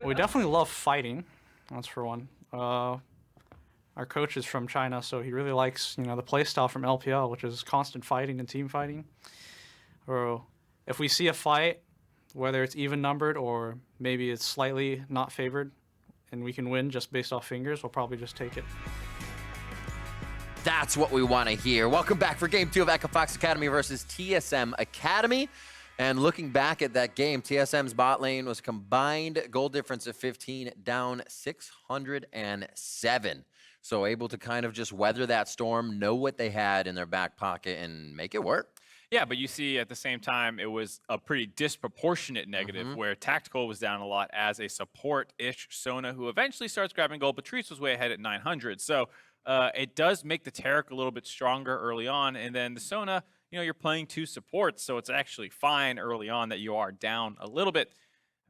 We definitely love fighting. That's for one. Our coach is from China, so he really likes, the play style from LPL, which is constant fighting and team fighting. Or if we see a fight, whether it's even numbered or maybe it's slightly not favored, and we can win just based off fingers, we'll probably just take it. That's what we want to hear. Welcome back for Game 2 of Echo Fox Academy versus TSM Academy. And looking back at that game, TSM's bot lane was a combined goal difference of 15, down 607. So able to kind of just weather that storm, know what they had in their back pocket, and make it work. Yeah, but you see at the same time, it was a pretty disproportionate negative where Tactical was down a lot as a support-ish Sona who eventually starts grabbing gold. Patrice was way ahead at 900. So it does make the Taric a little bit stronger early on. And then the Sona, you're playing 2 supports, so it's actually fine early on that you are down a little bit.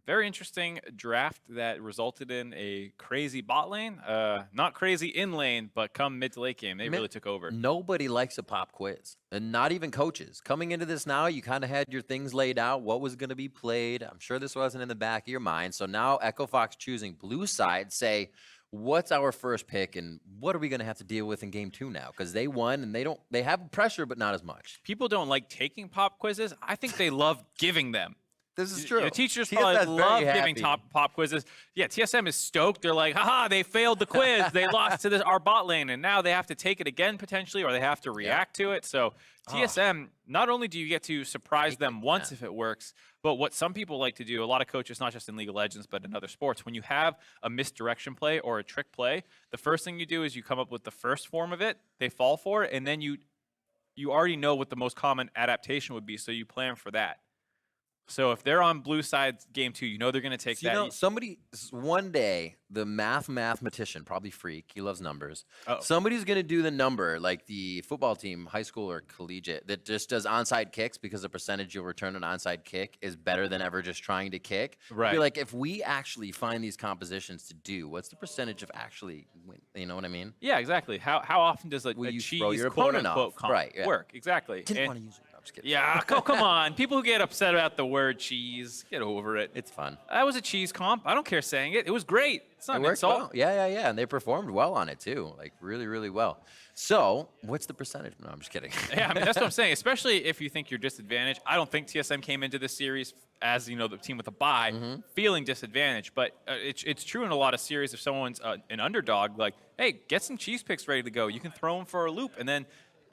Very interesting draft that resulted in a crazy bot lane. Not crazy in lane, but come mid to late game, they really took over. Nobody likes a pop quiz, and not even coaches. Coming into this now, you kind of had your things laid out, what was going to be played. I'm sure this wasn't in the back of your mind. So now Echo Fox choosing blue side, say, what's our first pick, and what are we going to have to deal with in game 2 now? Because they won, and they have pressure, but not as much. People don't like taking pop quizzes. I think they love giving them. This is true. Teachers probably love giving pop quizzes. Yeah, TSM is stoked. They're like, haha, they failed the quiz. They lost to our bot lane, and now they have to take it again potentially, or they have to react to it. So TSM, not only do you get to surprise them once if it works, but what some people like to do, a lot of coaches, not just in League of Legends, but in other sports, when you have a misdirection play or a trick play, the first thing you do is you come up with the first form of it, they fall for it, and then you already know what the most common adaptation would be, so you plan for that. So if they're on blue side game 2, they're going to take that. Somebody, one day, the mathematician, probably Freak, he loves numbers. Somebody's going to do the number, like the football team, high school or collegiate, that just does onside kicks because the percentage you'll return an onside kick is better than ever just trying to kick. Right. Be like, if we actually find these compositions to do, what's the percentage of actually win? You know what I mean? Yeah, exactly. How often does a cheese quote-unquote work? Exactly. Didn't want to use it. I'm just kidding. Yeah, come on. People who get upset about the word cheese, get over it. It's fun. That was a cheese comp. I don't care saying it. It was great. It's not an insult. Well. Yeah. And they performed well on it, too. Like, really, really well. So, what's the percentage? No, I'm just kidding. Yeah, that's what I'm saying. Especially if you think you're disadvantaged. I don't think TSM came into this series as, the team with a bye, feeling disadvantaged. But it's true in a lot of series if someone's an underdog, like, hey, get some cheese picks ready to go. You can throw them for a loop. And then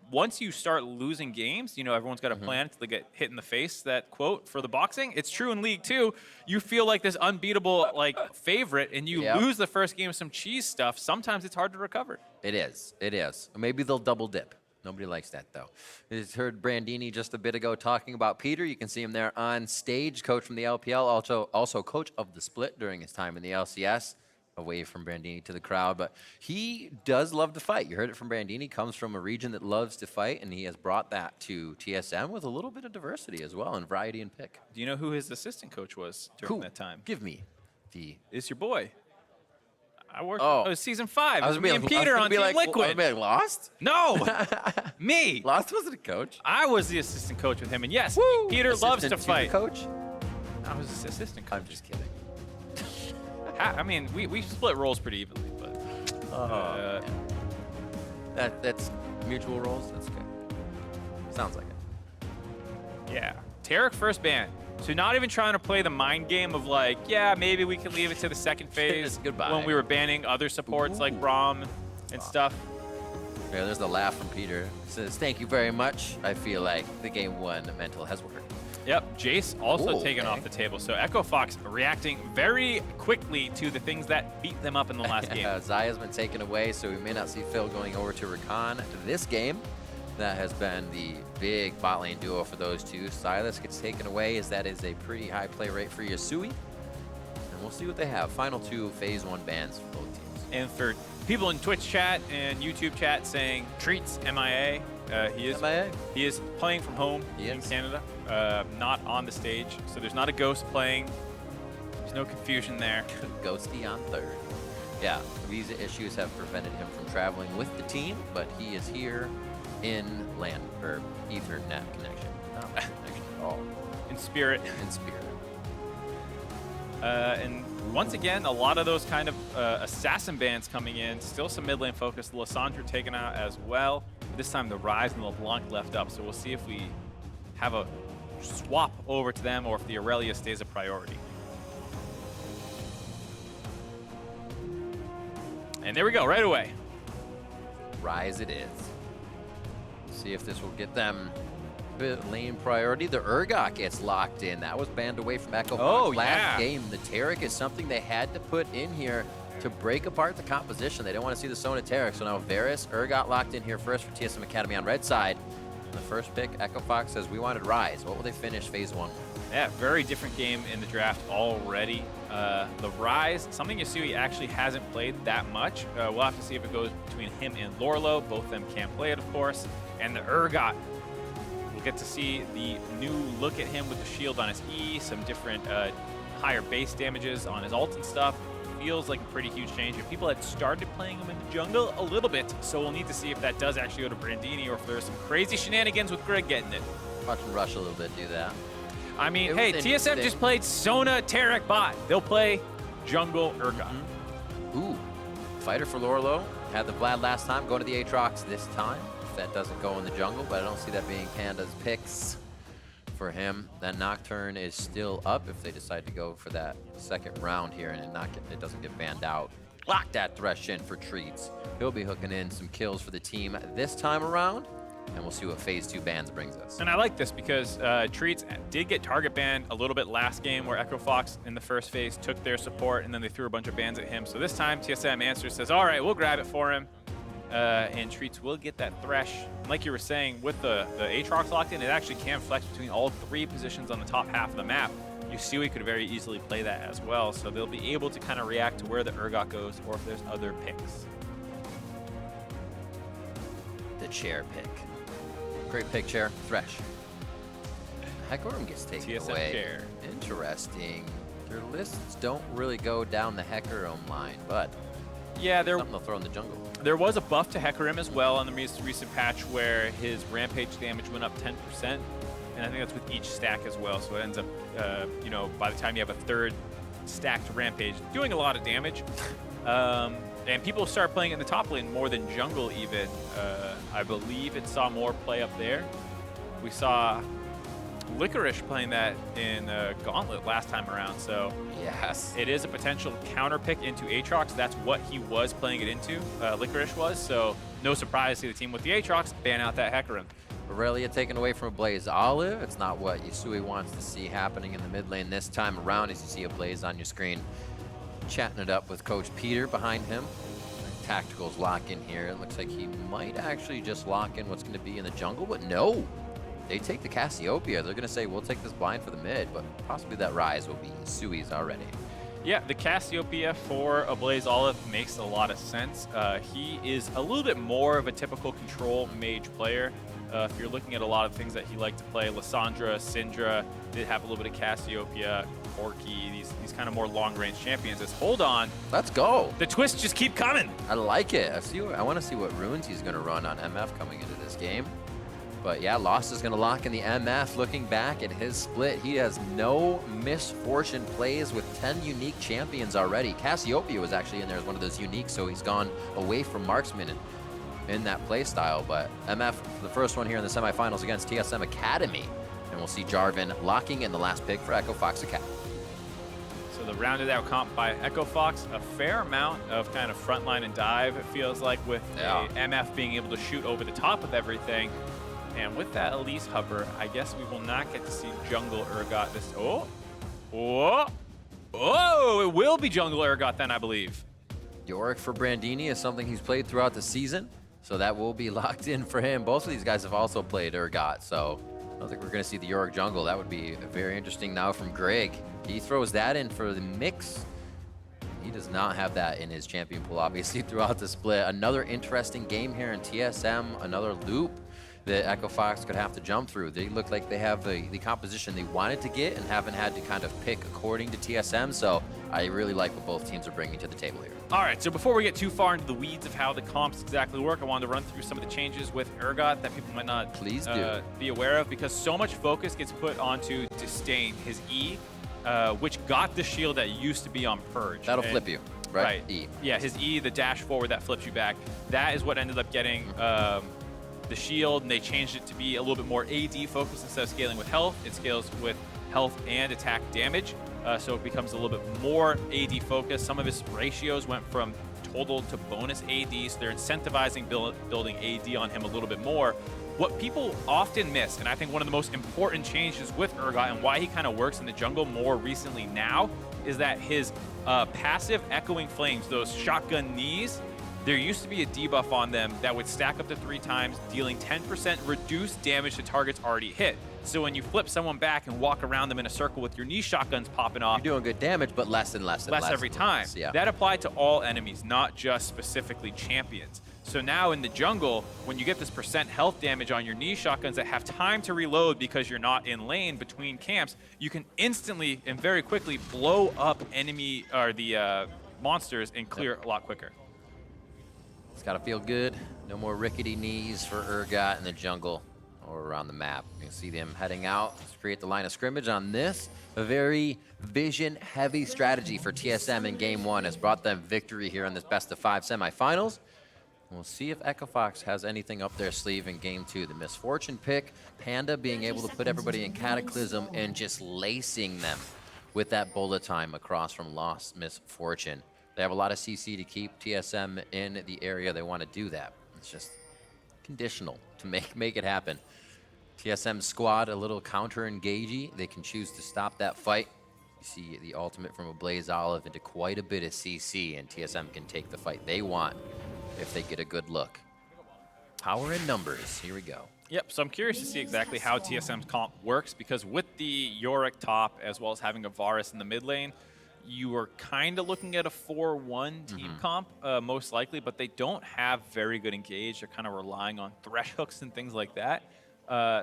once you start losing games, everyone's got a plan until they get hit in the face, that quote for the boxing. It's true in League 2. You feel like this unbeatable favorite, and you lose the first game of some cheese stuff. Sometimes it's hard to recover. It is. Maybe they'll double dip. Nobody likes that, though. I just heard Brandini just a bit ago talking about Peter. You can see him there on stage, coach from the LPL, also coach of the Split during his time in the LCS. Away from Brandini to the crowd, but he does love to fight. You heard it from Brandini, comes from a region that loves to fight, and he has brought that to TSM with a little bit of diversity as well, and variety in pick. Do you know who his assistant coach was during that time? Give me the... It's your boy. I worked. Oh, it was season 5. I was me and Peter on Team Liquid. I was being Lost? No, me. Lost wasn't a coach. I was the assistant coach with him, and yes, Peter loves to fight. Coach? I was his assistant coach. I'm just kidding. I mean, we split roles pretty evenly, but that's mutual roles. That's good. Sounds like it. Yeah, Taric first ban. So not even trying to play the mind game of like, yeah, maybe we can leave it to the second phase. Goodbye. When we were banning other supports like Braum and stuff. Yeah, there's the laugh from Peter. He says, "Thank you very much. I feel like the game 1 mental has worked." Yep, Jace also taken off the table. So Echo Fox reacting very quickly to the things that beat them up in the last game. Zaya's been taken away, so we may not see Phil going over to Rakan this game. That has been the big bot lane duo for those two. Silas gets taken away, as that is a pretty high play rate for Yasui. And we'll see what they have. Final 2 Phase 1 bans for both teams. And for people in Twitch chat and YouTube chat saying Treats MIA. He is playing from home in Canada, not on the stage. So there's not a ghost playing. There's no confusion there. Ghosty on third. Yeah, visa issues have prevented him from traveling with the team, but he is here in LAN, or Ethernet connection. Not LAN connection at all. In spirit. In spirit. And once again, a lot of those kind of assassin bans coming in. Still some mid lane focus. The Lissandra taken out as well. This time the Ryze and the LeBlanc left up. So we'll see if we have a swap over to them or if the Aurelia stays a priority. And there we go, right away. Ryze it is. See if this will get them lane priority. The Urgot gets locked in. That was banned away from Echo Fox last game. The Taric is something they had to put in here to break apart the composition. They don't want to see the Sona Taric. So now Varus, Urgot locked in here first for TSM Academy on red side. The first pick, Echo Fox says we wanted Ryze. What will they finish phase 1? Yeah, very different game in the draft already. The Ryze, something Yasui actually hasn't played that much. We'll have to see if it goes between him and Lorlo. Both of them can play it, of course. And the Urgot, we'll get to see the new look at him with the shield on his E, some different higher base damages on his ult and stuff. Feels like a pretty huge change. And people had started playing him in the jungle a little bit, so we'll need to see if that does actually go to Brandini or if there's some crazy shenanigans with Greg getting it. Watch him rush a little bit, do that. I mean, hey, TSM just played Sona Taric bot. They'll play jungle Urgot. Ooh, fighter for Lorlo. Had the Vlad last time, going to the Aatrox this time. If that doesn't go in the jungle, but I don't see that being Panda's picks for him. That Nocturne is still up if they decide to go for that second round here and it doesn't get banned out. Lock that Thresh in for Treats. He'll be hooking in some kills for the team this time around. And we'll see what phase 2 bans brings us. And I like this because Treats did get target banned a little bit last game where Echo Fox in the first phase took their support and then they threw a bunch of bans at him. So this time TSM answers, says, all right, we'll grab it for him. And Treats will get that Thresh. Like you were saying, with the Aatrox locked in, it actually can flex between all 3 positions on the top half of the map. Yasui could very easily play that as well. So they'll be able to kind of react to where the Urgot goes or if there's other picks. The chair pick. Great pick, chair. Thresh. Hecarim gets taken TSM away. chair. Interesting. Their lists don't really go down the Hecarim line, but yeah, something they'll throw in the jungle. There was a buff to Hecarim as well on the recent patch where his rampage damage went up 10%, and I think that's with each stack as well. So it ends up, you know, by the time you have a third stacked rampage, doing a lot of damage. And people start playing in the top lane more than jungle even. I believe it saw more play up there. We saw FLICKR playing that in Gauntlet last time around, so yes, it is a potential counter pick into Aatrox. That's what he was playing it into, FLICKR was, so no surprise to see the team with the Aatrox ban out that Hecarim. Aurelia taken away from a Blaze Olive. It's not what Yasui wants to see happening in the mid lane this time around, as you see a Blaze on your screen. Chatting it up with Coach Peter behind him. Tacticals lock in here. It looks like he might actually just lock in what's going to be in the jungle, but no. They take the Cassiopeia. They're going to say, we'll take this blind for the mid, but possibly that Ryze will be Yasui's already. Yeah, the Cassiopeia for a Blaze Olive makes a lot of sense. He is a little bit more of a typical control mage player. If you're looking at a lot of things that he liked to play, Lissandra, Syndra, did have a little bit of Cassiopeia, Corki, these kind of more long-range champions. Is hold on. Let's go. The twists just keep coming. I like it. I want to see what runes he's going to run on MF coming into this game. But yeah, Lost is going to lock in the MF. Looking back at his split, he has no misfortune plays with 10 unique champions already. Cassiopeia was actually in there as one of those unique, so he's gone away from marksman in that play style. But MF, the first one here in the semifinals against TSM Academy. And we'll see Jarvan locking in the last pick for Echo Fox Academy. So the rounded out comp by Echo Fox, a fair amount of kind of frontline and dive, it feels like, with a MF being able to shoot over the top of everything. And with that Elise hover, I guess we will not get to see jungle Urgot this. It will be jungle Urgot then, I believe. Yorick for Brandini is something he's played throughout the season, so that will be locked in for him. Both of these guys have also played Urgot, so I don't think we're going to see the Yorick jungle. That would be very interesting now from Greg. He throws that in for the mix. He does not have that in his champion pool, obviously, throughout the split. Another interesting game here in TSM, another loop that Echo Fox could have to jump through. They look like they have the composition they wanted to get and haven't had to kind of pick according to TSM, so I really like what both teams are bringing to the table here. All right, so before we get too far into the weeds of how the comps exactly work, I wanted to run through some of the changes with Urgot that people might not Please be aware of, because so much focus gets put onto Disdain, his E. which got the shield that used to be on Purge. That'll flip you, right? Right. E. Yeah, his E, the dash forward that flips you back. That is what ended up getting the shield, and they changed it to be a little bit more AD focused instead of scaling with health. It scales with health and attack damage, so it becomes a little bit more AD focused. Some of his ratios went from total to bonus AD, so they're incentivizing building AD on him a little bit more. What people often miss, and I think one of the most important changes with Urgot and why he kind of works in the jungle more recently now, is that his passive Echoing Flames, those shotgun knees, there used to be a debuff on them that would stack up to 3 times, dealing 10% reduced damage to targets already hit. So when you flip someone back and walk around them in a circle with your knee shotguns popping off, You're doing good damage, but less and less and less. less every time. Yeah. That applied to all enemies, not just specifically champions. So now in the jungle, when you get this % health damage on your knee shotguns that have time to reload because you're not in lane between camps, you can instantly and very quickly blow up enemy or the monsters and clear a lot quicker. It's got to feel good. No more rickety knees for Urgot in the jungle or around the map. You can see them heading out to create the line of scrimmage on this. A very vision-heavy strategy for TSM in Game 1 has brought them victory here in this best-of-5 semifinals. We'll see if EchoFox has anything up their sleeve in Game 2. The Misfortune pick, Panda being able to put everybody in Cataclysm and just lacing them with that bullet time across from Lost Misfortune. They have a lot of CC to keep TSM in the area they want to do that. It's just conditional to make it happen. TSM squad a little counter-engagey. They can choose to stop that fight. You see the ultimate from a Blaze Olive into quite a bit of CC, and TSM can take the fight they want if they get a good look. Power in numbers. Here we go. Yep, so I'm curious to see exactly how TSM's comp works, because with the Yorick top, as well as having a Varus in the mid lane, you are kind of looking at a 4-1 team comp, most likely, but they don't have very good engage. They're kind of relying on thresh hooks and things like that.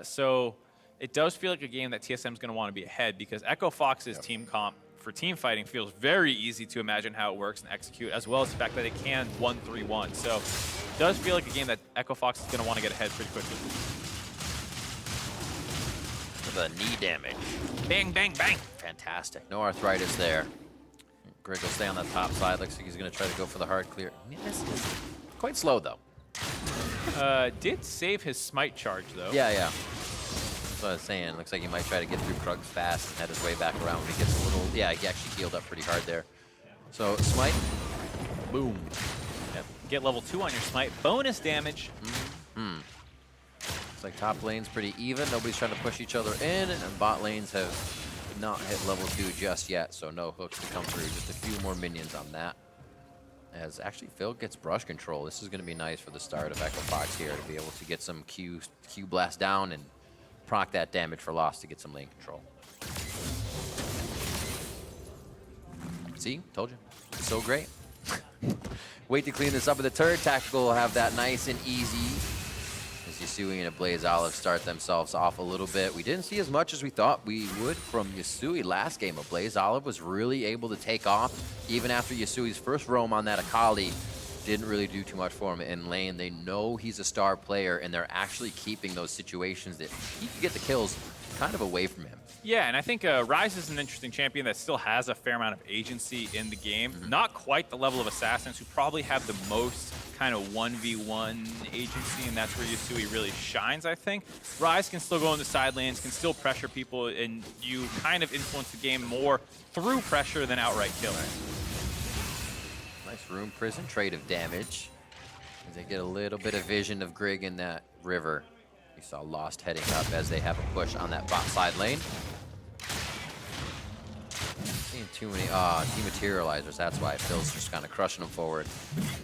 So it does feel like a game that TSM is going to want to be ahead, because EchoFox's team comp for team fighting feels very easy to imagine how it works and execute, as well as the fact that it can 1-3-1. So it does feel like a game that EchoFox is going to want to get ahead pretty quickly. The knee damage. Bang, bang, bang. Fantastic. No arthritis there. Greg will stay on the top side. Looks like he's going to try to go for the hard clear. This is quite slow, though. Did save his smite charge, though. Yeah. That's what I was saying. Looks like he might try to get through Krugs fast and head his way back around when he gets a little... Yeah, he actually healed up pretty hard there. So, smite. Boom. Yep. Get level 2 on your smite. Bonus damage. Looks like top lane's pretty even. Nobody's trying to push each other in, and bot lanes have not hit level 2 just yet, so no hooks to come through. Just a few more minions on that. As actually Phil gets brush control. This is going to be nice for the start of EchoFox here to be able to get some Q blast down and proc that damage for Lost to get some lane control. See? Told you. It's so great. Wait to clean this up with the turret. Tactical will have that nice and easy. As Yasui and a Blaze Olive start themselves off a little bit. We didn't see as much as we thought we would from Yasui last game. A Blaze Olive was really able to take off even after Yasui's first roam on that Akali. Didn't really do too much for him in lane. They know he's a star player, and they're actually keeping those situations that he can get the kills kind of away from him. Yeah, and I think Ryze is an interesting champion that still has a fair amount of agency in the game. Not quite the level of Assassins, who probably have the most kind of 1v1 agency, and that's where Yasui really shines, I think. Ryze can still go in the side lanes, can still pressure people, and you kind of influence the game more through pressure than outright kill. Nice Rune Prison trade of damage. As they get a little bit of vision of Grig in that river. We saw Lost heading up as they have a push on that bot side lane. Seeing too many dematerializers, that's why Phil's just kind of crushing them forward.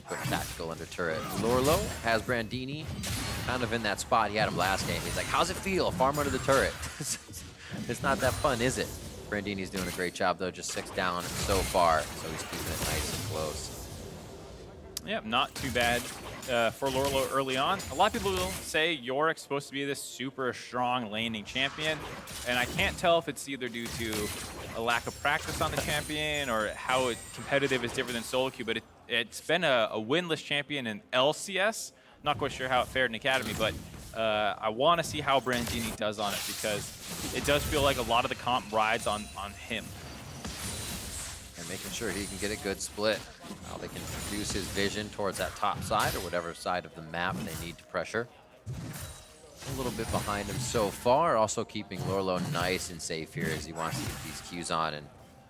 Put tactical under turret. Lorlo has Brandini kind of in that spot. He had him last game. He's like, how's it feel? Farm under the turret. It's not that fun, is it? Brandini's doing a great job though, just 6 down so far. So he's keeping it nice and close. Yep, not too bad for Lorlo early on. A lot of people will say Yorick's supposed to be this super strong laning champion, and I can't tell if it's either due to a lack of practice on the champion or how competitive is different than solo queue, but it's been a winless champion in LCS. Not quite sure how it fared in Academy, but I want to see how Brandini does on it because it does feel like a lot of the comp rides on him. And making sure he can get a good split. Now they can use his vision towards that top side or whatever side of the map they need to pressure. A little bit behind him so far, also keeping Lorlo nice and safe here as he wants to get these Qs on and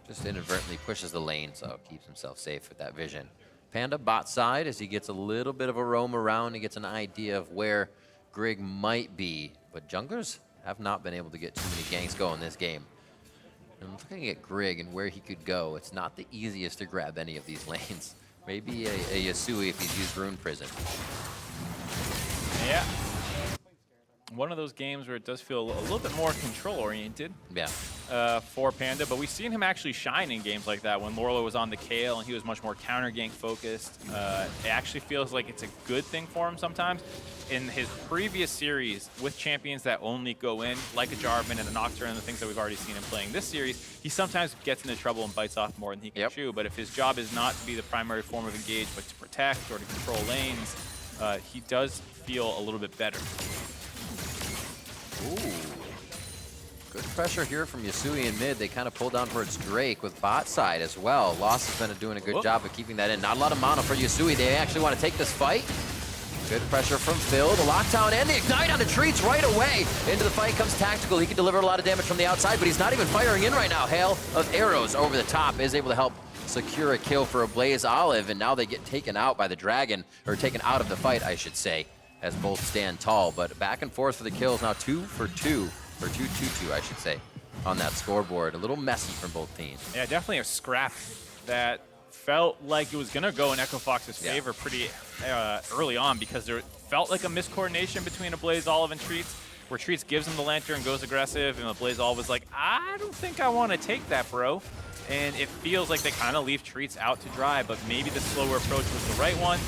just inadvertently pushes the lane, so keeps himself safe with that vision. Panda bot side as he gets a little bit of a roam around, he gets an idea of where Grig might be, but junglers have not been able to get too many ganks going this game. And looking at Grig and where he could go, it's not the easiest to grab any of these lanes. Maybe a Yasui if he's used Rune Prison. Yeah. One of those games where it does feel a little bit more control-oriented for Panda, but we've seen him actually shine in games like that when Lorlo was on the Kale and he was much more counter-gank focused. It actually feels like it's a good thing for him sometimes. In his previous series with champions that only go in, like a Jarvan and a Nocturne and the things that we've already seen him playing this series, he sometimes gets into trouble and bites off more than he can chew. But if his job is not to be the primary form of engage, but to protect or to control lanes, he does feel a little bit better. Ooh. Good pressure here from Yasui in mid. They kind of pull down towards Drake with bot side as well. Lost has been doing a good job of keeping that in. Not a lot of mana for Yasui. They actually want to take this fight. Good pressure from Phil. The lockdown and the ignite on the treats right away. Into the fight comes Tactical. He can deliver a lot of damage from the outside, but he's not even firing in right now. Hail of arrows over the top is able to help secure a kill for a Blaze Olive, and now they get taken out by the Dragon, or taken out of the fight, I should say, as both stand tall. But back and forth for the kills now, 2 for 2, or 2-2-2, I should say, on that scoreboard. A little messy from both teams. Yeah, definitely a scrap that felt like it was going to go in Echo Fox's favor pretty early on, because there felt like a miscoordination between a Blaze Olive and Treats, where Treats gives him the Lantern, goes aggressive, and the Blaze Olive was like, I don't think I want to take that, bro. And it feels like they kind of leave Treats out to dry, but maybe the slower approach was the right one.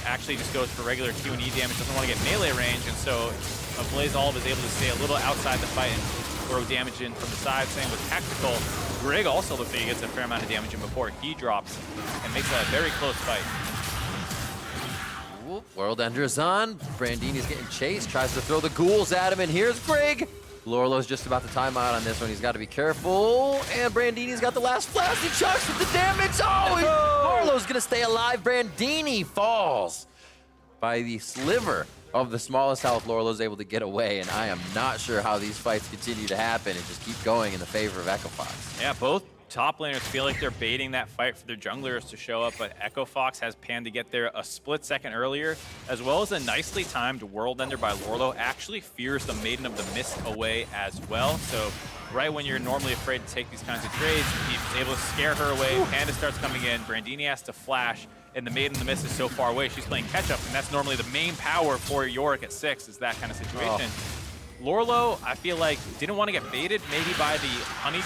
Actually just goes for regular Q&E damage, doesn't want to get melee range, and so a Blaze Olive is able to stay a little outside the fight and throw damage in from the side. Same with Tactical. Grig also looks like he gets a fair amount of damage in before he drops and makes a very close fight. Ooh, World Ender's on. Brandini's getting chased, tries to throw the ghouls at him, and here's Grig. Lorlo's just about to time out on this one. He's got to be careful. And Brandini's got the last flash. He chucks with the damage. Oh, Lorlo's going to stay alive. Brandini falls by the sliver of the smallest health. Lorlo's able to get away, and I am not sure how these fights continue to happen and just keep going in the favor of Echo Fox. Yeah, both top laners feel like they're baiting that fight for their junglers to show up, but Echo Fox has Pan to get there a split second earlier, as well as a nicely timed World Ender by Lorlo. Actually fears the Maiden of the Mist away as well, so right when you're normally afraid to take these kinds of trades, he's able to scare her away. Panda starts coming in, Brandini has to flash, and the Maiden of the Mist is so far away, she's playing catch-up, and that's normally the main power for Yorick at 6, is that kind of situation. Lorlo, I feel like, didn't want to get baited maybe by the honeydew.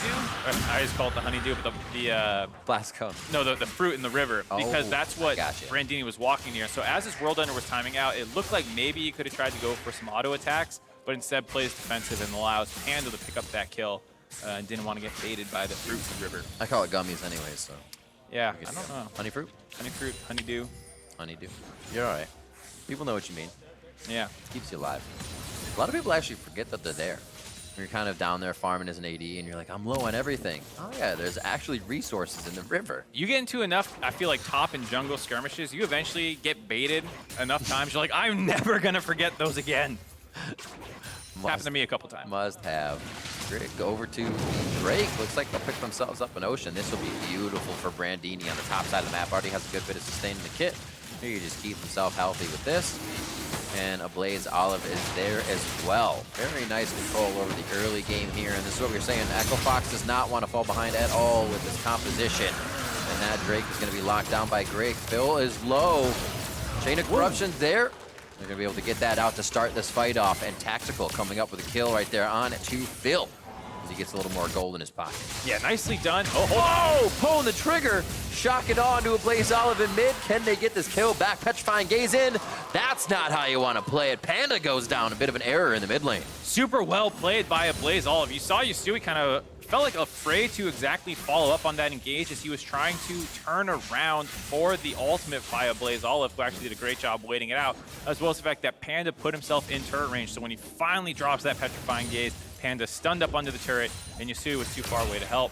I just call it the honeydew, but the Blast cone. No, the fruit in the river, because that's what Brandini was walking near. So as his World Ender was timing out, it looked like maybe he could have tried to go for some auto attacks, but instead plays defensive and allows Panda to pick up that kill and didn't want to get baited by the fruit in the river. I call it gummies anyway, so. Yeah, I don't know. Honey fruit? Honey fruit, honeydew. Honeydew. You're all right. People know what you mean. Yeah. It keeps you alive. A lot of people actually forget that they're there. You're kind of down there farming as an AD, and you're like, I'm low on everything. Oh yeah, there's actually resources in the river. You get into enough, I feel like, top and jungle skirmishes, you eventually get baited enough times, you're like, I'm never going to forget those again. Happened to me a couple times. Must have. Drake over to Drake. Looks like they'll pick themselves up an ocean. This will be beautiful for Brandini on the top side of the map. Already has a good bit of sustain in the kit. He can just keep himself healthy with this. And a Blaze Olive is there as well. Very nice control over the early game here. And this is what we're saying. Echo Fox does not want to fall behind at all with this composition. And that Drake is going to be locked down by Greg. Phil is low. Chain of Corruption there. They're going to be able to get that out to start this fight off. And Tactical coming up with a kill right there on to Phil, as he gets a little more gold in his pocket. Yeah, nicely done. Oh, pulling the trigger. Shock it on to a Blaze Olive in mid. Can they get this kill back? Petrifying Gaze in. That's not how you want to play it. Panda goes down. A bit of an error in the mid lane. Super well played by a Blaze Olive. You saw Yasui kind of felt like afraid to exactly follow up on that engage as he was trying to turn around for the ultimate via Blaze Olive, who actually did a great job waiting it out, as well as the fact that Panda put himself in turret range. So when he finally drops that Petrifying Gaze, Panda stunned up under the turret, and Yasui was too far away to help.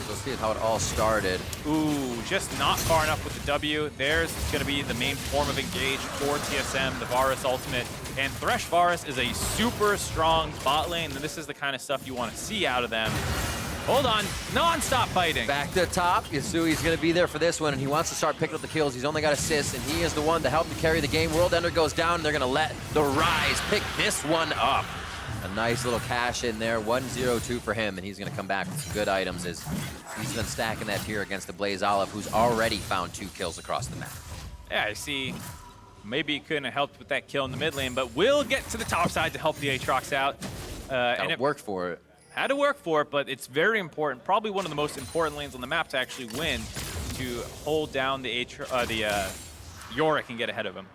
We'll see how it all started. Ooh, just not far enough with the W. There's going to be the main form of engage for TSM, the Varus ultimate. And Thresh Varus is a super strong bot lane, and this is the kind of stuff you want to see out of them. Hold on, non-stop fighting. Back to top, Yasui's going to be there for this one, and he wants to start picking up the kills. He's only got assists, and he is the one to help him carry the game. World Ender goes down, and they're going to let the Rise pick this one up. A nice little cash in there, 1-0-2 for him, and he's going to come back with some good items as he's been stacking that tier against the Blaze Olive, who's already found 2 kills across the map. Yeah, I see. Maybe he couldn't have helped with that kill in the mid lane, but will get to the top side to help the Aatrox out. And it worked for it. Had to work for it, but it's very important, probably one of the most important lanes on the map to actually win, to hold down the Yorick and get ahead of him.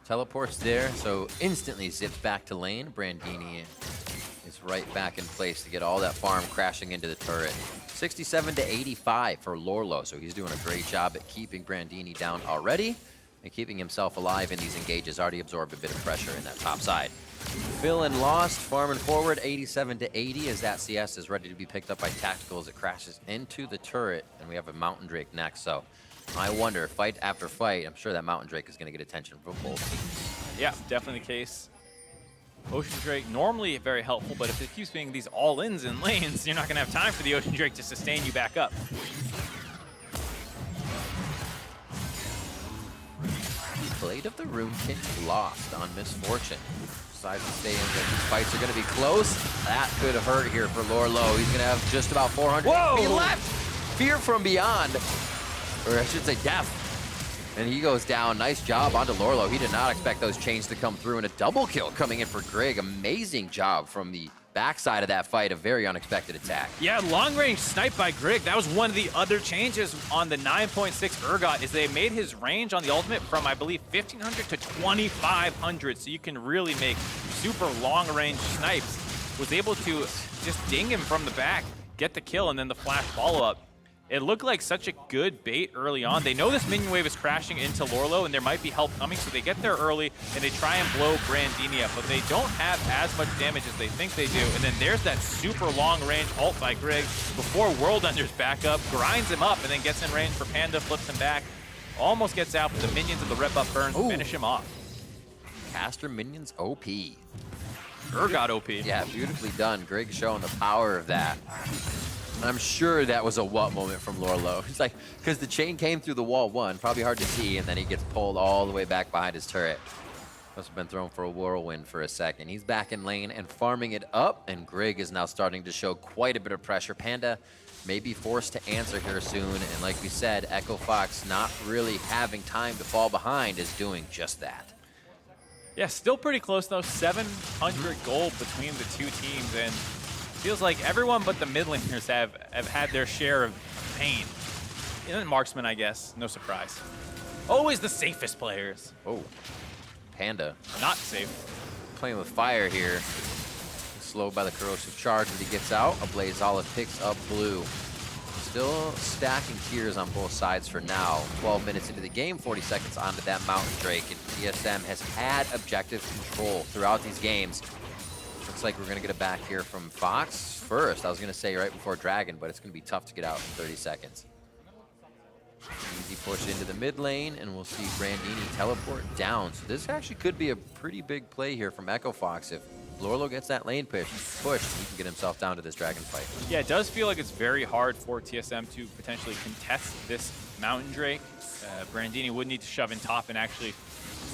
Teleports there, so instantly zips back to lane. Brandini is right back in place to get all that farm crashing into the turret. 67 to 85 for Lorlo, so he's doing a great job at keeping Brandini down already and keeping himself alive in these engages. Already absorbed a bit of pressure in that top side. Phil and Lost farming forward 87 to 80 as that CS is ready to be picked up by Tactical as it crashes into the turret, and we have a Mountain Drake next. So I wonder, fight after fight, I'm sure that Mountain Drake is going to get attention from both teams. Yeah, definitely the case. Ocean Drake, normally very helpful, but if it keeps being these all-ins in lanes, you're not going to have time for the Ocean Drake to sustain you back up. Blade of the Rune King lost on Misfortune. Decides to stay in there. These fights are going to be close. That could hurt here for Lorlo. He's going to have just about 400 HP left. Fear from Beyond. Or I should say death. And he goes down. Nice job onto Lorlo. He did not expect those chains to come through, and a double kill coming in for Greg. Amazing job from the backside of that fight. A very unexpected attack. Yeah, long range snipe by Greg. That was one of the other changes on the 9.6 Urgot, is they made his range on the ultimate from, I believe, 1500 to 2500. So you can really make super long range snipes. Was able to just ding him from the back, get the kill, and then the flash follow up. It looked like such a good bait early on. They know this minion wave is crashing into Lorlo, and there might be help coming, so they get there early, and they try and blow Brandini up, but they don't have as much damage as they think they do. And then there's that super long-range ult by Greg before World Ender's back up, grinds him up, and then gets in range for Panda, flips him back, almost gets out, but the minions of the rip-up burn finish him off. Caster minions OP. Urgot OP. Yeah, beautifully done. Greg showing the power of that. I'm sure that was a what moment from Lorlo. It's like, because the chain came through the wall one, probably hard to see, and then he gets pulled all the way back behind his turret. Must have been thrown for a whirlwind for a second. He's back in lane and farming it up, and Greg is now starting to show quite a bit of pressure. Panda may be forced to answer here soon, and like we said, Echo Fox not really having time to fall behind is doing just that. Yeah, still pretty close though. 700 gold between the two teams, and feels like everyone but the mid laners have had their share of pain. And marksman, I guess, no surprise. Always the safest players. Oh, Panda. Not safe. Playing with fire here. Slowed by the corrosive charge as he gets out. A Blaze Olive picks up blue. Still stacking tiers on both sides for now. 12 minutes into the game, 40 seconds onto that Mountain Drake, and TSM has had objective control throughout these games. Looks like we're going to get it back here from Fox first. I was going to say right before Dragon, but it's going to be tough to get out in 30 seconds. Easy push into the mid lane, and we'll see Brandini teleport down. So this actually could be a pretty big play here from Echo Fox. If Lorlo gets that lane push, he can get himself down to this Dragon fight. Yeah, it does feel like it's very hard for TSM to potentially contest this Mountain Drake. Brandini would need to shove in top and actually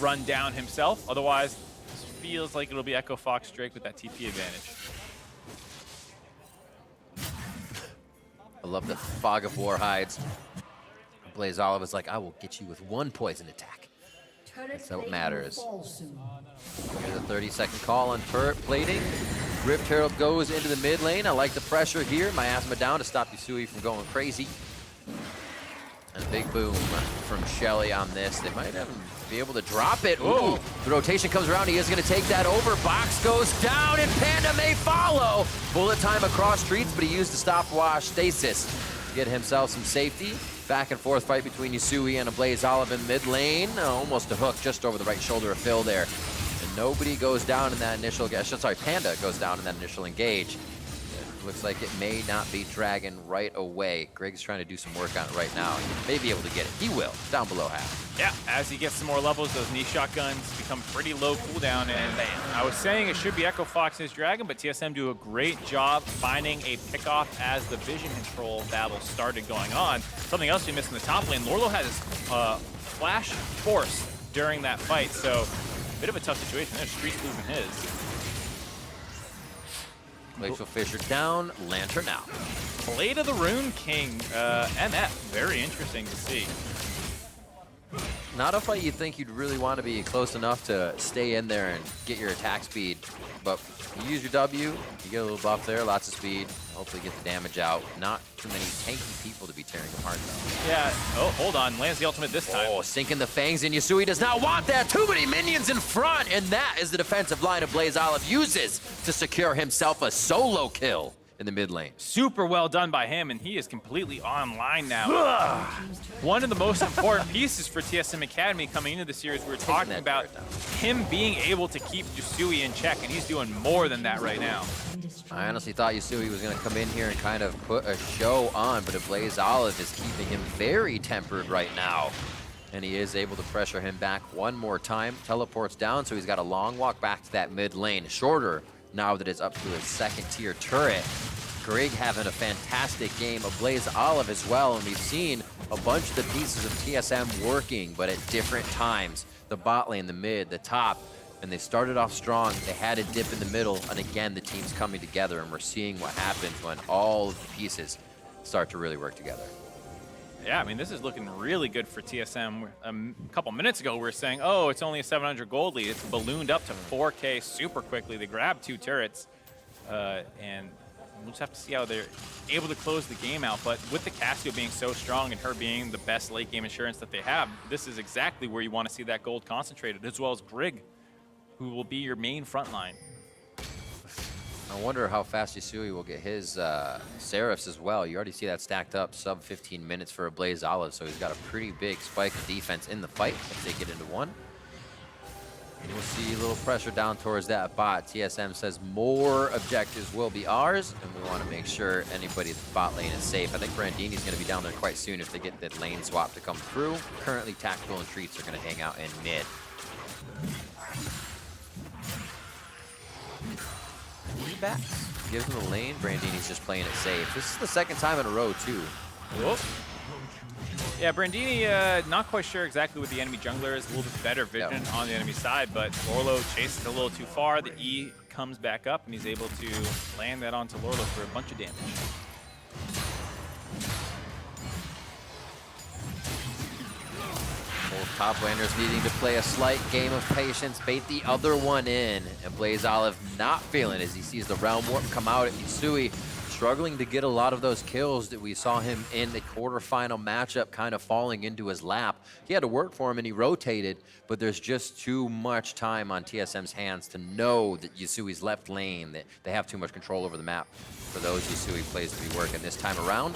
run down himself. Otherwise, feels like it'll be Echo Fox Drake with that TP advantage. I love the fog of war hides. Blaze Olive is like, I will get you with one poison attack. That's what matters. Here's a 30-second call on turret plating. Rift Herald goes into the mid lane. I like the pressure here. Miasma down to stop Yasui from going crazy. And a big boom from Shelly on this. They might have be able to drop it. Ooh, the rotation comes around. He is going to take that over. Box goes down, and Panda may follow. Bullet time across streets, but he used the stopwatch stasis to get himself some safety. Back and forth fight between Yusui and a Blaze Olive in mid lane. Almost a hook just over the right shoulder of Phil there. And nobody goes down in that initial, sorry, Panda goes down in that initial engage. It looks like it may not be Dragon right away. Grig's trying to do some work on it right now. He may be able to get it. He will, down below half. Yeah, as he gets some more levels, those knee shotguns become pretty low cooldown. And I was saying it should be Echo Fox's Dragon, but TSM do a great job finding a pickoff as the vision control battle started going on. Something else we missed in the top lane, Lorlo had his flash force during that fight, so a bit of a tough situation there. Street's losing his. Glacial Fissure down, Lantern out. Blade of the Rune King, MF, very interesting to see. Not a fight you'd think you'd really want to be close enough to stay in there and get your attack speed, but you use your W, you get a little buff there, lots of speed, hopefully get the damage out. Not too many tanky people to be tearing apart though. Yeah, oh, hold on, lands the ultimate this time. Oh, sinking the fangs in. Yusui does not want that. Too many minions in front, and that is the defensive line of Blaze Olive uses to secure himself a solo kill in the mid lane. Super well done by him, and he is completely online now. One of the most important pieces for TSM Academy coming into the series, we were talking about him being able to keep Yusui in check, and he's doing more than that right now. I honestly thought Yusui was going to come in here and kind of put a show on, but a Blaze Olive is keeping him very tempered right now. And he is able to pressure him back one more time. Teleports down, so he's got a long walk back to that mid lane. Shorter now that it's up to his second tier turret. Grig having a fantastic game. A Blaze Olive as well, and we've seen a bunch of the pieces of TSM working, but at different times. The bot lane, the mid, the top, and they started off strong. They had a dip in the middle, and again, the team's coming together, and we're seeing what happens when all of the pieces start to really work together. Yeah, I mean, this is looking really good for TSM. A couple minutes ago, we were saying, oh, it's only a 700 gold lead. It's ballooned up to 4K super quickly. They grabbed 2 turrets, and we'll just have to see how they're able to close the game out. But with the Cassio being so strong and her being the best late game insurance that they have, this is exactly where you want to see that gold concentrated, as well as Grig, who will be your main front line. I wonder how fast Yusui will get his Seraphs as well. You already see that stacked up, sub 15 minutes for a Blaze Olive, so he's got a pretty big spike of defense in the fight if they get into one. And we'll see a little pressure down towards that bot. TSM says more objectives will be ours, and we want to make sure anybody at the bot lane is safe. I think Brandini's going to be down there quite soon if they get that lane swap to come through. Currently, Tactical and Treats are going to hang out in mid. Backs. Gives him the lane. Brandini's just playing it safe. This is the second time in a row, too. Whoop. Yeah, Brandini, not quite sure exactly what the enemy jungler is. A little bit better vision on the enemy side, but Lorlo chases a little too far. The E comes back up, and he's able to land that onto Lorlo for a bunch of damage. Both top laners needing to play a slight game of patience, bait the other one in, and Blaze Olive not feeling as he sees the Realm Warp come out at Yusui, struggling to get a lot of those kills that we saw him in the quarterfinal matchup kind of falling into his lap. He had to work for him and he rotated, but there's just too much time on TSM's hands to know that Yusui's left lane, that they have too much control over the map for those Yusui plays to be working this time around.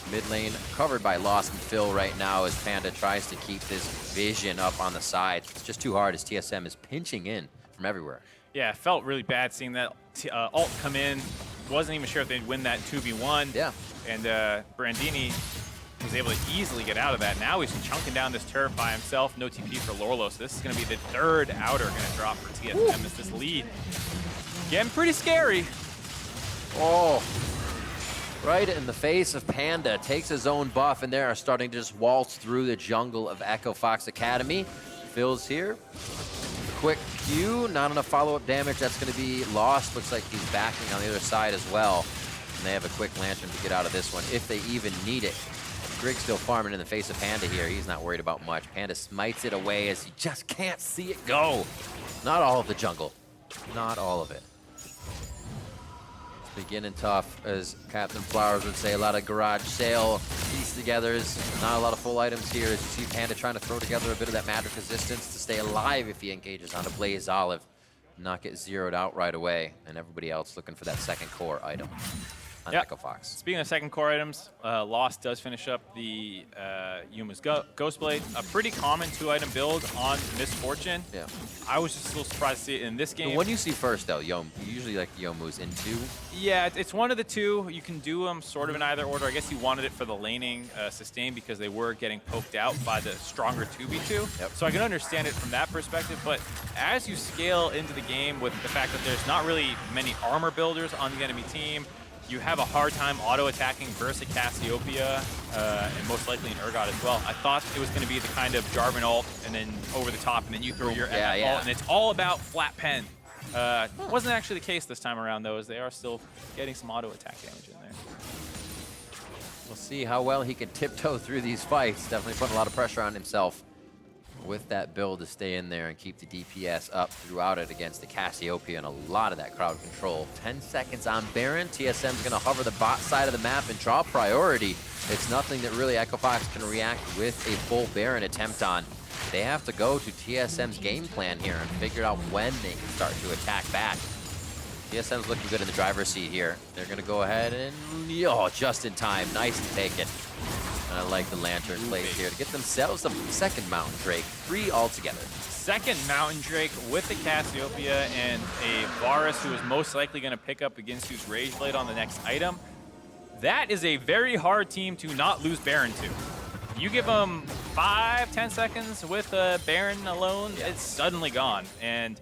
Mid lane covered by Lost and Phil right now as Panda tries to keep this vision up on the side. It's just too hard as TSM is pinching in from everywhere. Yeah, it felt really bad seeing that ult come in. Wasn't even sure if they'd win that 2v1. Yeah. And Brandini was able to easily get out of that. Now he's chunking down this turret by himself. No TP for Lorlo, so this is going to be the third outer going to drop for TSM as this lead. Getting pretty scary. Oh. Right in the face of Panda, takes his own buff, and they are starting to just waltz through the jungle of Echo Fox Academy. Phil's here. Quick Q, not enough follow-up damage. That's going to be lost. Looks like he's backing on the other side as well. And they have a quick lantern to get out of this one, if they even need it. Grig's still farming in the face of Panda here. He's not worried about much. Panda smites it away as he just can't see it go. Not all of the jungle. Not all of it. Beginning tough, as Captain Flowers would say. A lot of garage sale piece togethers, not a lot of full items here, as you see Panda trying to throw together a bit of that magic resistance to stay alive if he engages on a Blaze Olive. not get zeroed out right away, and everybody else looking for that second core item on Yep. Echo Fox. Speaking of second core items, Lost does finish up the Yuma's Ghostblade, a pretty common 2-item build on Misfortune. Yeah. I was just a little surprised to see it in this game. The one you see first, though, you usually like Youmu's in 2. Yeah, it's one of the two. You can do them sort of in either order. I guess he wanted it for the laning sustain because they were getting poked out by the stronger 2v2. Yep. So I can understand it from that perspective. But as you scale into the game with the fact that there's not really many armor builders on the enemy team, you have a hard time auto-attacking versus Cassiopeia, and most likely an Urgot as well. I thought it was going to be the kind of Jarvan ult and then over the top, and then you throw your MF ult, and it's all about flat pen. Wasn't actually the case this time around, though, as they are still getting some auto-attack damage in there. We'll see how well he can tiptoe through these fights. Definitely putting a lot of pressure on himself with that build to stay in there and keep the DPS up throughout it against the Cassiopeia and a lot of that crowd control. 10 seconds on Baron. TSM's going to hover the bot side of the map and draw priority. It's nothing that really Echo Fox can react with a full Baron attempt on. They have to go to TSM's game plan here and figure out when they can start to attack back. TSM's looking good in the driver's seat here. They're going to go ahead and, oh, just in time. Nice to take it. And I like the Lantern plays here to get themselves a second Mountain Drake. 3 altogether. Second Mountain Drake with the Cassiopeia and a Varus who is most likely going to pick up against who's Rage Blade on the next item. That is a very hard team to not lose Baron to. You give them 5-10 seconds with Baron alone, it's suddenly gone. And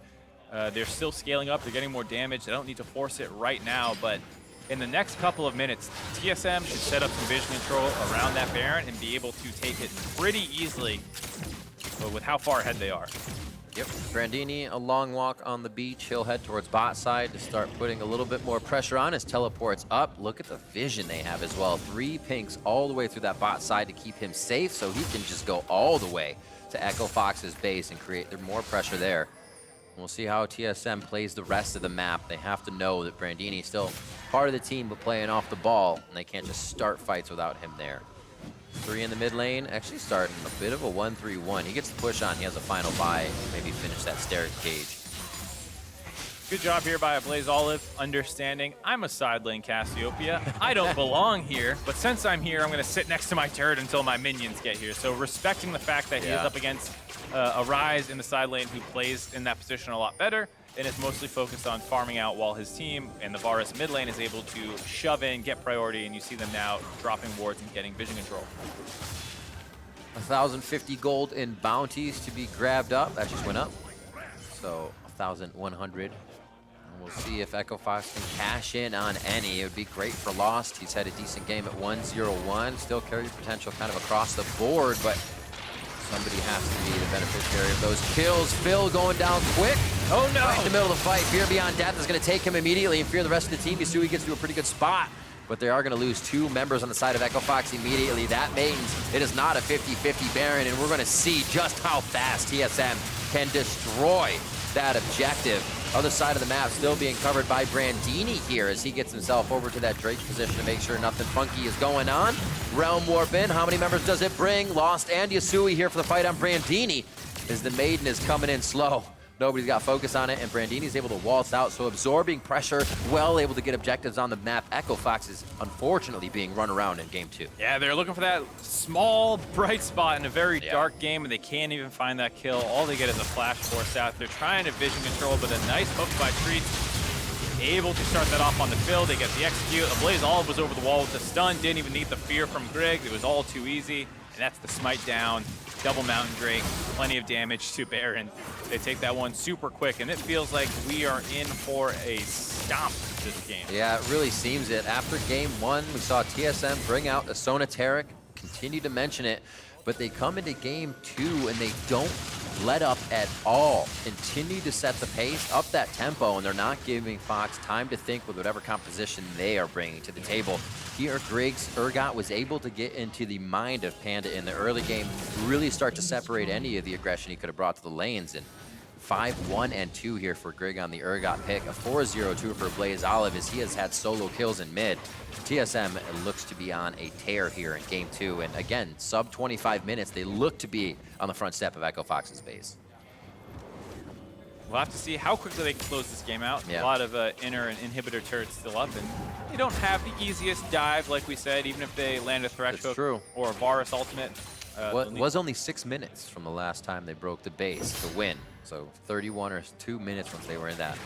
they're still scaling up. They're getting more damage. They don't need to force it right now, but in the next couple of minutes, TSM should set up some vision control around that Baron and be able to take it pretty easily with how far ahead they are. Yep, Brandini, a long walk on the beach. He'll head towards bot side to start putting a little bit more pressure on. His teleports up. Look at the vision they have as well. 3 pinks all the way through that bot side to keep him safe, so he can just go all the way to Echo Fox's base and create more pressure there. We'll see how TSM plays the rest of the map. They have to know that Brandini is still part of the team, but playing off the ball, and they can't just start fights without him there. 3 in the mid lane, actually starting a bit of a 1-3-1. He gets the push on, he has a final buy, maybe finish that stair cage. Good job here by a Blaze Olive, understanding I'm a side lane Cassiopeia. I don't belong here, but since I'm here, I'm going to sit next to my turret until my minions get here. So respecting the fact that he is up against a Ryze in the side lane who plays in that position a lot better and is mostly focused on farming out while his team and the Varus mid lane is able to shove in, get priority, and you see them now dropping wards and getting vision control. 1,050 gold in bounties to be grabbed up. That just went up. So 1,100. We'll see if Echo Fox can cash in on any. It would be great for Lost. He's had a decent game at 1-0-1. Still carry potential kind of across the board, but somebody has to be the beneficiary of those kills. Phil going down quick. Oh no! Right in the middle of the fight. Fear Beyond Death is going to take him immediately, and Fear the rest of the team. Yasui gets to a pretty good spot, but they are going to lose 2 members on the side of Echo Fox immediately. That means it is not a 50-50 Baron, and we're going to see just how fast TSM can destroy that objective. Other side of the map still being covered by Brandini here as he gets himself over to that Drake position to make sure nothing funky is going on. Realm Warp in. How many members does it bring? Lost and Yasui here for the fight on Brandini as the Maiden is coming in slow. Nobody's got focus on it, and Brandini's able to waltz out, so absorbing pressure, well able to get objectives on the map. Echo Fox is unfortunately being run around in game 2. Yeah, they're looking for that small, bright spot in a very dark game, and they can't even find that kill. All they get is a flash force out. They're trying to vision control, but a nice hook by Treats. Able to start that off on the field. They get the execute. A Blaze Olive was over the wall with the stun. Didn't even need the fear from Greg. It was all too easy, and that's the smite down. Double Mountain Drake, plenty of damage to Baron. They take that one super quick, and it feels like we are in for a stomp this game. Yeah, it really seems it. After game 1, we saw TSM bring out a Sonateric, continue to mention it, but they come into game 2 and they don't let up at all. Continue to set the pace, up that tempo, and they're not giving Fox time to think with whatever composition they are bringing to the table. Here, Griggs, Urgot was able to get into the mind of Panda in the early game, really start to separate any of the aggression he could have brought to the lanes. And 5-1 and 2 here for Grig on the Urgot pick. A 4-0-2 for Blaze Olive as he has had solo kills in mid. TSM looks to be on a tear here in game 2. And again, sub 25 minutes, they look to be on the front step of Echo Fox's base. we'll have to see how quickly they can close this game out. Yeah. A lot of inner and inhibitor turrets still up, and they don't have the easiest dive, like we said, even if they land a Thresh Hook true. or a Varus ultimate. What was only 6 minutes from the last time they broke the base to win. So 31 or 2 minutes once they were in that.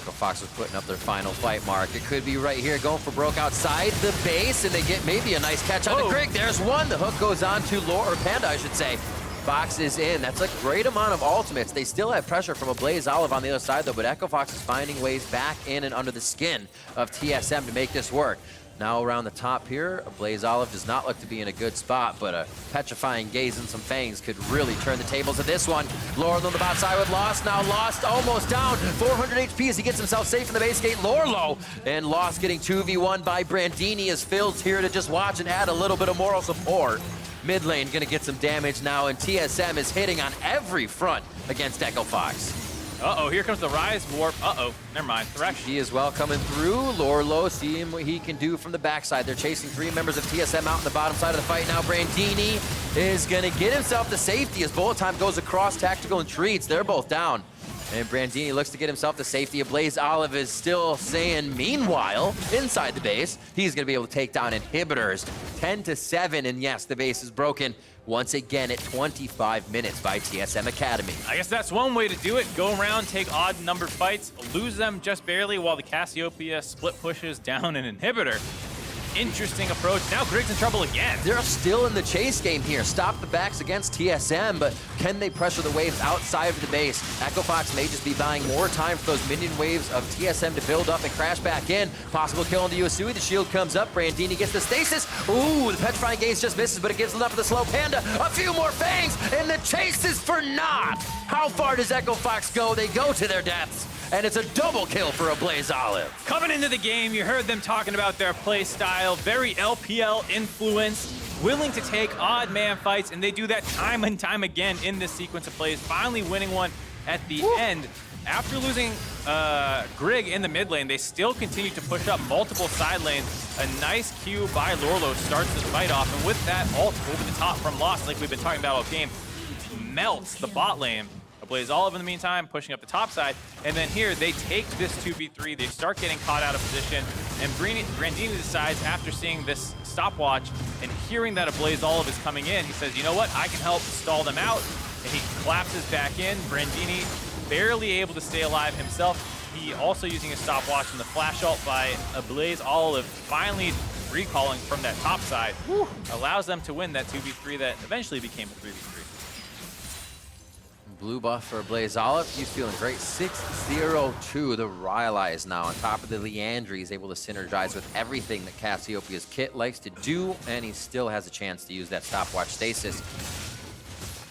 FOXA was putting up their final fight mark. It could be right here, going for broke outside the base, and they get maybe a nice catch on the Grig. There's one. The hook goes on to Lore, or Panda, I should say. Fox is in. That's a great amount of ultimates. They still have pressure from a Blaze Olive on the other side, though, but FOXA is finding ways back in and under the skin of TSM to make this work. Now around the top here, Blaze Olive does not look to be in a good spot, but a petrifying gaze and some fangs could really turn the tables of this one. Lore on the bot side with Lost. Now Lost almost down. 400 HP as he gets himself safe in the base gate. Lore low, and Lost getting 2v1 by Brandini as Phil's here to just watch and add a little bit of moral support. Mid lane gonna get some damage now, and TSM is hitting on every front against FOXA. Uh-oh, here comes the Rise Warp. Uh-oh, never mind. Thresh. He is well coming through. Lorlo, seeing what he can do from the backside. They're chasing 3 members of TSM out in the bottom side of the fight now. Brandini is gonna get himself to safety as bullet time goes across tactical and treats. They're both down. And Brandini looks to get himself to safety. Blaze Olive is still saying, meanwhile, inside the base, he's gonna be able to take down inhibitors. 10-7, and yes, the base is broken. Once again at 25 minutes by TSM Academy. I guess that's one way to do it. Go around, take odd numbered fights, lose them just barely while the Cassiopeia split pushes down an inhibitor. Interesting approach. Now Grig's in trouble again. They're still in the chase game here. Stop the backs against TSM, but can they pressure the waves outside of the base? FOXA may just be buying more time for those minion waves of TSM to build up and crash back in. Possible kill into Yosui. The shield comes up. Brandini gets the stasis. Ooh, the petrifying gaze just misses, but it gives enough for the slow Panda. A few more fangs, and the chase is for naught. How far does FOXA go? They go to their deaths. And it's a double kill for a Blaze Olive. Coming into the game, you heard them talking about their play style, very LPL influenced, willing to take odd man fights, and they do that time and time again in this sequence of plays, finally winning one at the end. After losing Grig in the mid lane, they still continue to push up multiple side lanes. A nice Q by Lorlo starts the fight off, and with that ult over the top from Lost, like we've been talking about all game, melts the bot lane. Blaze Olive in the meantime, pushing up the top side. And then here, they take this 2v3. They start getting caught out of position. And Brandini decides, after seeing this stopwatch and hearing that a Blaze Olive is coming in, he says, you know what? I can help stall them out. And he collapses back in. Brandini barely able to stay alive himself. He also using a stopwatch and the flash ult by a Blaze Olive, finally recalling from that top side. Allows them to win that 2v3 that eventually became a 3v3. Blue buff for Blaze Olive. He's feeling great. 6-0-2. The Rylai is now on top of the Leandry. He's able to synergize with everything that Cassiopeia's kit likes to do, and he still has a chance to use that stopwatch stasis.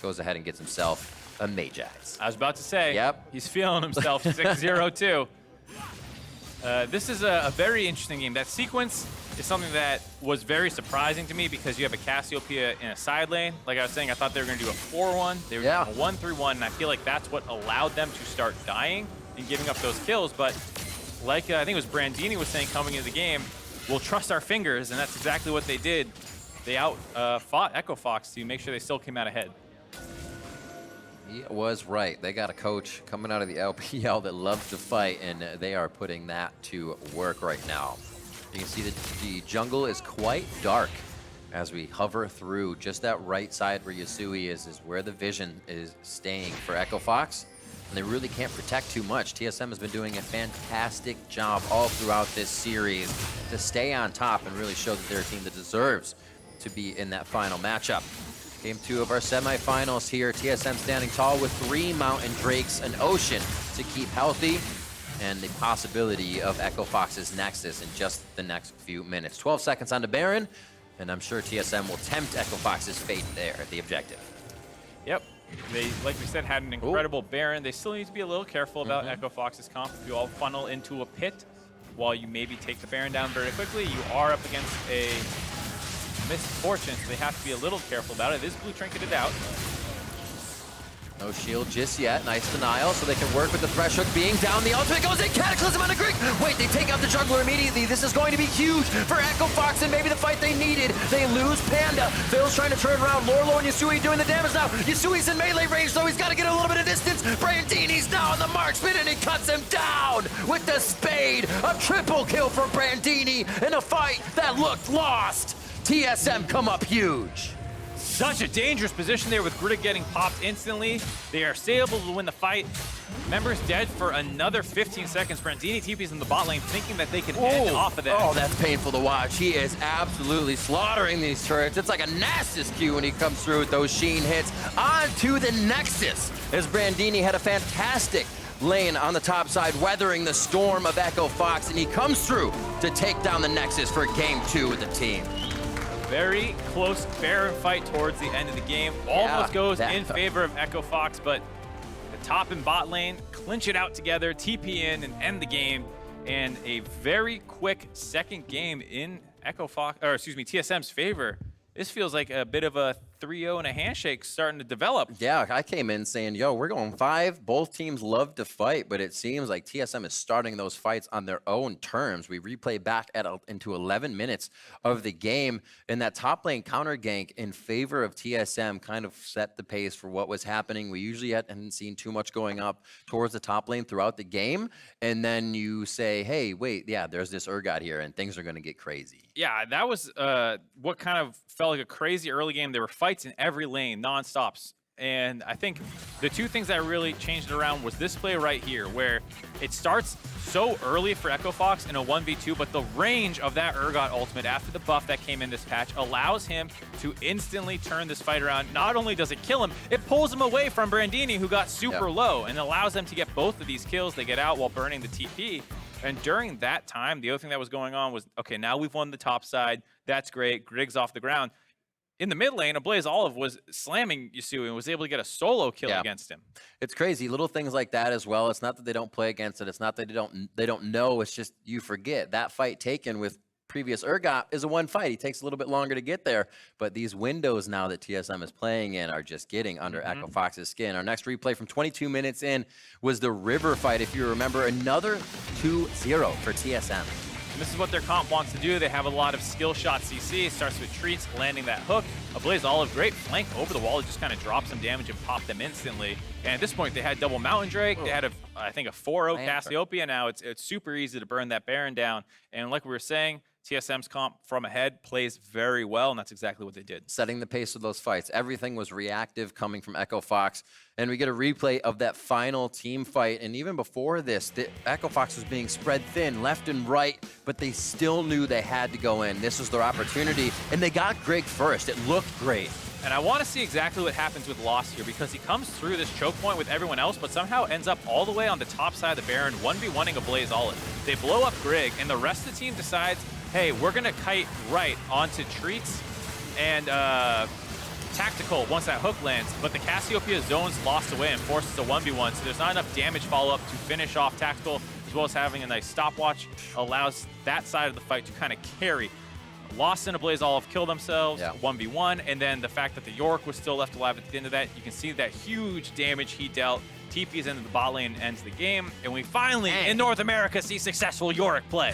Goes ahead and gets himself a Mage Axe. I was about to say, yep, he's feeling himself. 6-0-2. This is a very interesting game. That sequence is something that was very surprising to me because you have a Cassiopeia in a side lane. Like I was saying, I thought they were going to do a 4-1. They were doing a 1-3-1, and I feel like that's what allowed them to start dying and giving up those kills. But like I think it was Brandini was saying coming into the game, we'll trust our fingers, and that's exactly what they did. They fought FOXA to make sure they still came out ahead. He was right. They got a coach coming out of the LPL that loves to fight, and they are putting that to work right now. You can see that the jungle is quite dark as we hover through. Just that right side where Yosui is where the vision is staying for FOXA, and they really can't protect too much. TSM has been doing a fantastic job all throughout this series to stay on top and really show that they're a team that deserves to be in that final matchup. Game 2 of our semifinals here. TSM standing tall with 3 Mountain Drakes, an Ocean to keep healthy, and the possibility of FOXA's Nexus in just the next few minutes. 12 seconds on to Baron, and I'm sure TSM will tempt FOXA's fate there at the objective. Yep. They, like we said, had an incredible Baron. They still need to be a little careful about FOXA's comp. If you all funnel into a pit while you maybe take the Baron down very quickly, you are up against a misfortune, so they have to be a little careful about it. It is blue trinketed out. No shield just yet. Nice denial, so they can work with the Thresh Hook being down. The ultimate goes in. Cataclysm on a Greek. Wait, they take out the jungler immediately. This is going to be huge for Echo Fox and maybe the fight they needed. They lose Panda. Phil's trying to turn around. Lorlo and Yasui doing the damage now. Yasui's in melee range, so he's got to get a little bit of distance. Brandini's now on the marksman, and he cuts him down with the spade. A triple kill for Brandini in a fight that looked lost. TSM come up huge. Such a dangerous position there with Grid getting popped instantly. They are still able to win the fight. Members dead for another 15 seconds. Brandini TP's in the bot lane thinking that they can end off of that. Oh, that's painful to watch. He is absolutely slaughtering these turrets. It's like a Nasus Q when he comes through with those Sheen hits. On to the Nexus, as Brandini had a fantastic lane on the top side, weathering the storm of Echo Fox, and he comes through to take down the Nexus for game 2 with the team. Very close Baron fight towards the end of the game. Almost goes in favor of Echo Fox, but the top and bot lane clinch it out together, TP in, and end the game. And a very quick second game in TSM's favor. This feels like a bit of a 3-0 and a handshake starting to develop. Yeah, I came in saying, yo, we're going 5. Both teams love to fight, but it seems like TSM is starting those fights on their own terms. We replay back into 11 minutes of the game, and that top lane counter gank in favor of TSM kind of set the pace for what was happening. We usually hadn't seen too much going up towards the top lane throughout the game, and then you say, hey, wait, yeah, there's this Urgot here, and things are going to get crazy. Yeah, that was what kind of felt like a crazy early game. There were fights in every lane, non-stops. And I think the two things that really changed it around was this play right here, where it starts so early for Echo Fox in a 1v2, but the range of that Urgot ultimate after the buff that came in this patch allows him to instantly turn this fight around. Not only does it kill him, it pulls him away from Brandini, who got super low, and allows them to get both of these kills. They get out while burning the TP. And during that time, the other thing that was going on was, okay, now we've won the top side. That's great. Griggs off the ground. In the mid lane, Ablaze Olive was slamming Yasui and was able to get a solo kill against him. It's crazy. Little things like that as well. It's not that they don't play against it. It's not that they don't know. It's just you forget. That fight taken with previous Urgot is a one fight. He takes a little bit longer to get there. But these windows now that TSM is playing in are just getting under Echo Fox's skin. Our next replay from 22 minutes in was the River fight. If you remember, another 2-0 for TSM. And this is what their comp wants to do. They have a lot of skill shot CC. It starts with Treats landing that hook. Ablaze Olive, great flank over the wall. It just kind of drops some damage and pop them instantly. And at this point, they had double Mountain Drake. They had, I think, a 4-0 Cassiopeia. Now it's super easy to burn that Baron down. And like we were saying, TSM's comp from ahead plays very well, and that's exactly what they did. Setting the pace of those fights. Everything was reactive coming from Echo Fox, and we get a replay of that final team fight. And even before this, the Echo Fox was being spread thin left and right, but they still knew they had to go in. This was their opportunity, and they got Greg first. It looked great. And I want to see exactly what happens with Lost here, because he comes through this choke point with everyone else, but somehow ends up all the way on the top side of the Baron, 1v1ing Ablaze Olive. They blow up Greg, and the rest of the team decides, hey, we're going to kite right onto Treats and Tactical once that hook lands, but the Cassiopeia zone's lost away and forces a 1v1, so there's not enough damage follow-up to finish off Tactical, as well as having a nice stopwatch allows that side of the fight to kind of carry. Lost and Ablaze Olive kill themselves, 1v1, and then the fact that the York was still left alive at the end of that, you can see that huge damage he dealt. TP's into the bot lane and ends the game, and we finally, in North America, see successful Yorick play.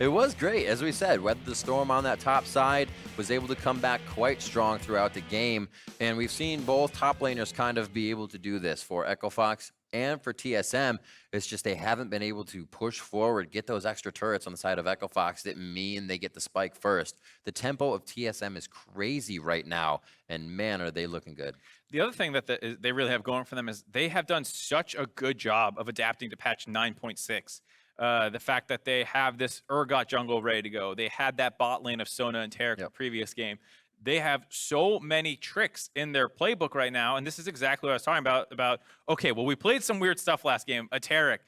It was great, as we said, weathered the storm on that top side, was able to come back quite strong throughout the game, and we've seen both top laners kind of be able to do this for Echo Fox and for TSM. It's just they haven't been able to push forward, get those extra turrets on the side of Echo Fox that mean they get the spike first. The tempo of TSM is crazy right now, and man, are they looking good. The other thing that they really have going for them is they have done such a good job of adapting to patch 9.6. The fact that they have this Urgot jungle ready to go. They had that bot lane of Sona and Tarek the previous game. They have so many tricks in their playbook right now, and this is exactly what I was talking about, okay, well, we played some weird stuff last game, a Tarek.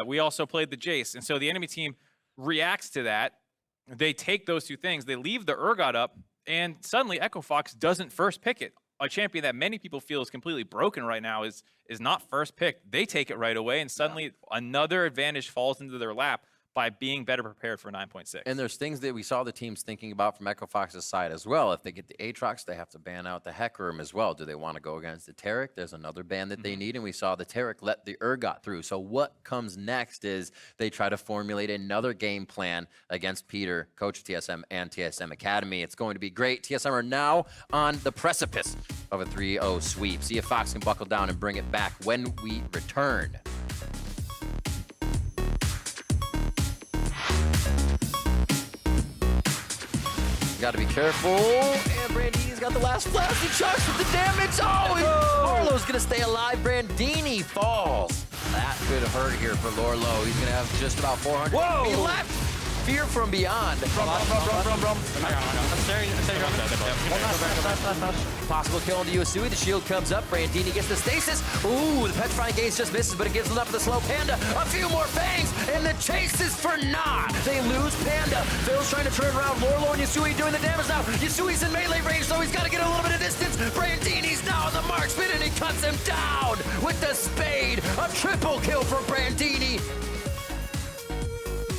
We also played the Jace, and so the enemy team reacts to that. They take those two things, they leave the Urgot up, and suddenly Echo Fox doesn't first pick it. A champion that many people feel is completely broken right now is not first picked. They take it right away, and suddenly another advantage falls into their lap. by being better prepared for 9.6. And there's things that we saw the teams thinking about from Echo Fox's side as well. If they get the Aatrox, they have to ban out the Heck Room as well. Do they want to go against the Taric? There's another ban that they need, and we saw the Taric let the Urgot through. So what comes next is they try to formulate another game plan against Peter, coach of TSM, and TSM Academy. It's going to be great. TSM are now on the precipice of a 3-0 sweep. See if Fox can buckle down and bring it back when we return. Got to be careful. And Brandini's got the last flash. He chucks with the damage. Oh, Lorlo's going to stay alive. Brandini falls. That could hurt here for Lorlo. He's going to have just about 400 HP left. Fear from beyond. Possible kill into Yusui. The shield comes up. Brandini gets the stasis. Ooh, the petrifying gaze just misses, but it gives enough for the slow Panda. A few more fangs, and the chase is for naught. They lose Panda. Phil's trying to turn around. Lorlo and Yusui doing the damage now. Yusui's in melee range, so he's got to get a little bit of distance. Brandini's now on the marksman, and he cuts him down with the spade. A triple kill for Brandini.